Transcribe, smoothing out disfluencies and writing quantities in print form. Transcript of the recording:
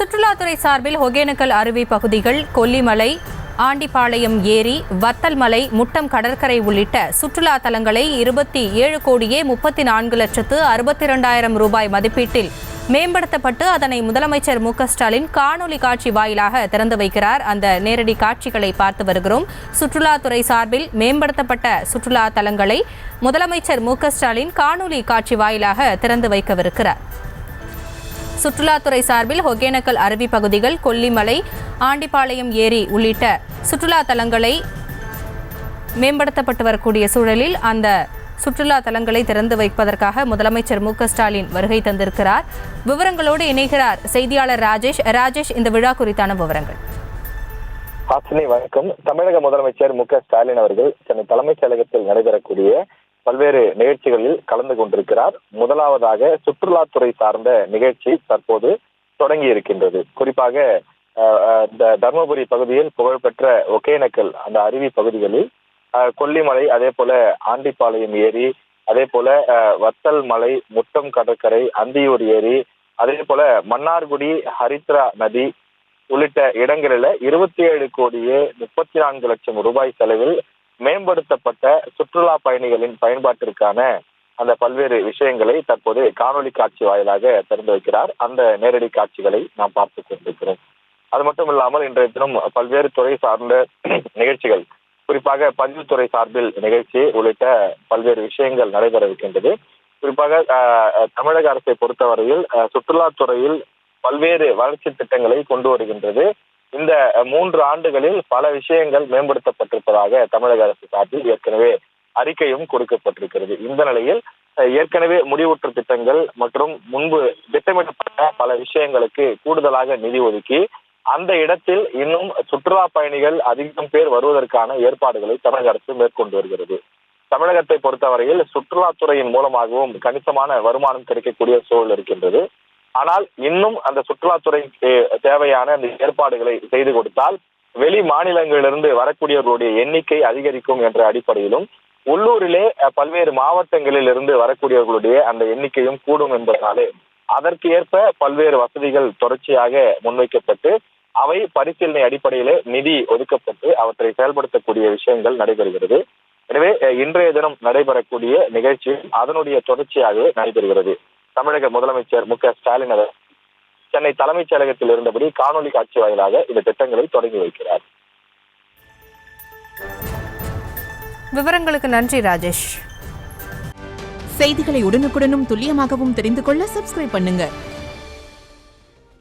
சுற்றுலாத்துறை சார்பில் ஒகேனக்கல் அருவி பகுதிகள், கொல்லிமலை, ஆண்டிப்பாளையம் ஏரி, வத்தல்மலை, முட்டம் கடற்கரை உள்ளிட்ட சுற்றுலா தலங்களை 27,34,62,000 ரூபாய் மதிப்பீட்டில் மேம்படுத்தப்பட்டு அதனை முதலமைச்சர் மு.க.ஸ்டாலின் காணொலி காட்சி வாயிலாக திறந்து வைக்கிறார். அந்த நேரடி காட்சிகளை பார்த்து வருகிறோம். சுற்றுலாத்துறை சார்பில் மேம்படுத்தப்பட்ட சுற்றுலா தலங்களை முதலமைச்சர் மு.க.ஸ்டாலின் காணொலி காட்சி வாயிலாக திறந்து வைக்கவிருக்கிறார். சுற்றுலாத்துறை சார்பில் ஒகேனக்கல் அருவி பகுதிகள், கொல்லிமலை, ஆண்டிப்பாளையம் ஏரி உள்ளிட்ட சுற்றுலா தலங்களை மேம்படுத்தப்பட்டு வரக்கூடிய சூழலில் அந்த சுற்றுலா தலங்களை திறந்து வைப்பதற்காக முதலமைச்சர் மு.க.ஸ்டாலின் வருகை தந்திருக்கிறார். விவரங்களோடு இணைகிறார் செய்தியாளர் ராஜேஷ். இந்த விழா குறித்தான விவரங்கள். வணக்கம். தமிழக முதலமைச்சர் மு.க.ஸ்டாலின் அவர்கள் சென்னை தலைமைச் செயலகத்தில் நடைபெறக்கூடிய பல்வேறு நிகழ்ச்சிகளில் கலந்து கொண்டிருக்கிறார். முதலாவதாக சுற்றுலாத்துறை சார்ந்த நிகழ்ச்சி தற்போது தொடங்கி இருக்கின்றது. குறிப்பாக இந்த தர்மபுரி பகுதியில் புகழ்பெற்ற ஒகேனக்கல் அந்த அருவி பகுதிகளில் கொல்லிமலை, அதே போல ஆண்டிப்பாளையம் ஏரி, அதே போல வத்தல் மலை, முட்டம் கடற்கரை, அந்தியூர் ஏரி, அதே போல மன்னார்குடி, ஹரித்ரா நதி உள்ளிட்ட இடங்களில் 27,34,00,000 ரூபாய் செலவில் மேம்படுத்தப்பட்ட சுற்றுலா பயணிகளின் பயன்பாட்டிற்கான அந்த பல்வேறு விஷயங்களை தற்போது காணொலி காட்சி வாயிலாக திறந்து வைக்கிறார். அந்த நேரடி காட்சிகளை நாம் பார்த்து கொண்டிருக்கிறோம். அது மட்டும் இல்லாமல் இன்றைய தினம் பல்வேறு துறை சார்ந்த நிகழ்ச்சிகள், குறிப்பாக பதிவுத்துறை சார்பில் நிகழ்ச்சி உள்ளிட்ட பல்வேறு விஷயங்கள் நடைபெற இருக்கின்றது. குறிப்பாக தமிழக அரசை பொறுத்தவரையில் சுற்றுலாத்துறையில் பல்வேறு வளர்ச்சி திட்டங்களை கொண்டு வருகின்றது. இந்த 3 ஆண்டுகளில் பல விஷயங்கள் மேம்படுத்தப்பட்டிருப்பதாக தமிழக அரசு சார்பில் ஏற்கனவே அறிக்கையும் கொடுக்கப்பட்டிருக்கிறது. இந்த நிலையில் ஏற்கனவே முடிவுற்ற திட்டங்கள் மற்றும் முன்பு திட்டமிடப்பட்ட பல விஷயங்களுக்கு கூடுதலாக நிதி ஒதுக்கி அந்த இடத்தில் இன்னும் சுற்றுலா பயணிகள் அதிகம் பேர் வருவதற்கான ஏற்பாடுகளை தமிழக அரசு மேற்கொண்டு வருகிறது. தமிழகத்தை பொறுத்தவரையில் சுற்றுலாத்துறையின் மூலமாகவும் கணிசமான வருமானம் கிடைக்கக்கூடிய சூழல் இருக்கின்றது. ஆனால் இன்னும் அந்த சுற்றுலாத்துறைக்கு தேவையான அந்த ஏற்பாடுகளை செய்து கொடுத்தால் வெளி மாநிலங்களிலிருந்து வரக்கூடியவர்களுடைய எண்ணிக்கை அதிகரிக்கும் என்ற அடிப்படையிலும் உள்ளூரிலே பல்வேறு மாவட்டங்களில் இருந்து வரக்கூடியவர்களுடைய அந்த எண்ணிக்கையும் கூடும் என்பதனாலே அதற்கு ஏற்ப பல்வேறு வசதிகள் தொடர்ச்சியாக முன்வைக்கப்பட்டு அவை பரிசீலனை அடிப்படையிலே நிதி ஒதுக்கப்பட்டு அவற்றை செயல்படுத்தக்கூடிய விஷயங்கள் நடைபெறுகிறது. எனவே இன்றைய தினம் நடைபெறக்கூடிய நிகழ்ச்சி அதனுடைய தொடர்ச்சியாகவே நடைபெறுகிறது. தமிழக முதலமைச்சர் மு.க.ஸ்டாலின் அவர் சென்னை தலைமைச் செயலகத்தில் இருந்தபடி காணொலி காட்சி வாயிலாக இந்த திட்டங்களை தொடங்கி வைக்கிறார். விவரங்களுக்கு நன்றி ராஜேஷ். செய்திகளை உடனுக்குடனும் துல்லியமாகவும் தெரிந்து கொள்ள சப்ஸ்கிரைப் பண்ணுங்க.